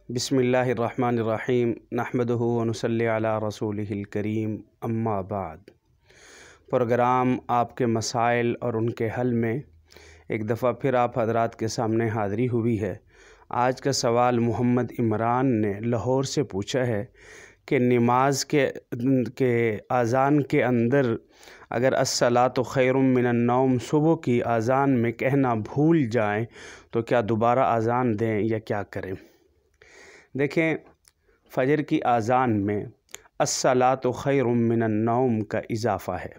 بسم اللہ الرحمن الرحیم نحمدہ و نصلی علی رسولہ الکریم اما بعد۔ پروگرام آپ کے مسائل اور ان کے حل میں ایک دفعہ پھر آپ حضرات کے سامنے حاضری ہوئی ہے۔ آج کا سوال محمد عمران نے لاہور سے پوچھا ہے کہ نماز کے اذان کے اندر اگر الصلاۃ خیر من النوم صبح کی اذان میں کہنا بھول جائیں تو کیا دوبارہ اذان دیں یا کیا کریں؟ دیکھیں، فجر کی اذان میں الصلاۃ خیر من النوم کا اضافہ ہے،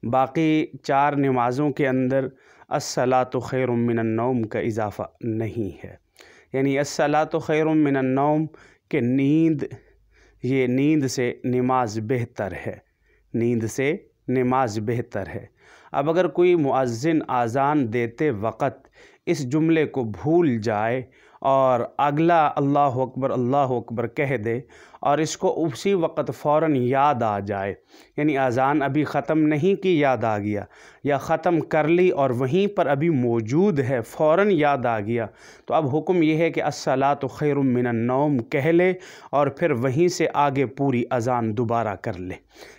باقی 4 نمازوں کے اندر الصلاۃ خیر من النوم کا اضافہ نہیں ہے۔ یعنی الصلاۃ خیر من النوم کہ نیند سے نماز بہتر ہے، نیند سے نماز بہتر ہے۔ اب اگر کوئی مؤذن اذان دیتے وقت اس جملے کو بھول جائے اور اگلا اللہ اکبر کہہ دے اور اس کو اسی وقت فوراً یاد آ جائے، یعنی اذان ابھی ختم نہیں کی یاد آ گیا، یا ختم کر لی اور وہیں پر ابھی موجود ہے فوراً یاد آ گیا، تو اب حکم یہ ہے کہ الصلاۃ خیر من النوم کہہ لے اور پھر وہیں سے آگے پوری اذان دوبارہ کر لے،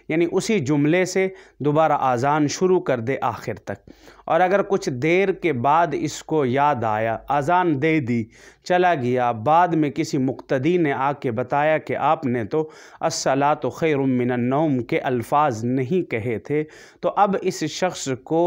یعنی اسی جملے سے دوبارہ اذان شروع کر دے آخر تک۔ اور اگر کچھ دیر کے بعد اس کو یاد آیا، اذان دے دی، چلا گیا، بعد میں کسی مقتدی نے آ کے بتایا کہ آپ نے تو الصلاۃ خیر من النوم کے الفاظ نہیں کہے تھے، تو اب اس شخص کو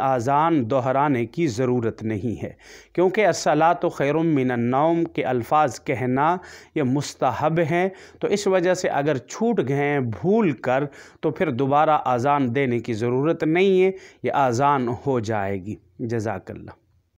اذان دہرانے کی ضرورت نہیں ہے، کیونکہ الصلاۃ خیر من النوم کے الفاظ کہنا یہ مستحب ہیں، تو اس وجہ سے اگر چھوٹ گئے بھول کر تو پھر دوبارہ اذان دینے کی ضرورت نہیں ہے، یہ اذان ہو جائے گی۔ جزاک اللہ۔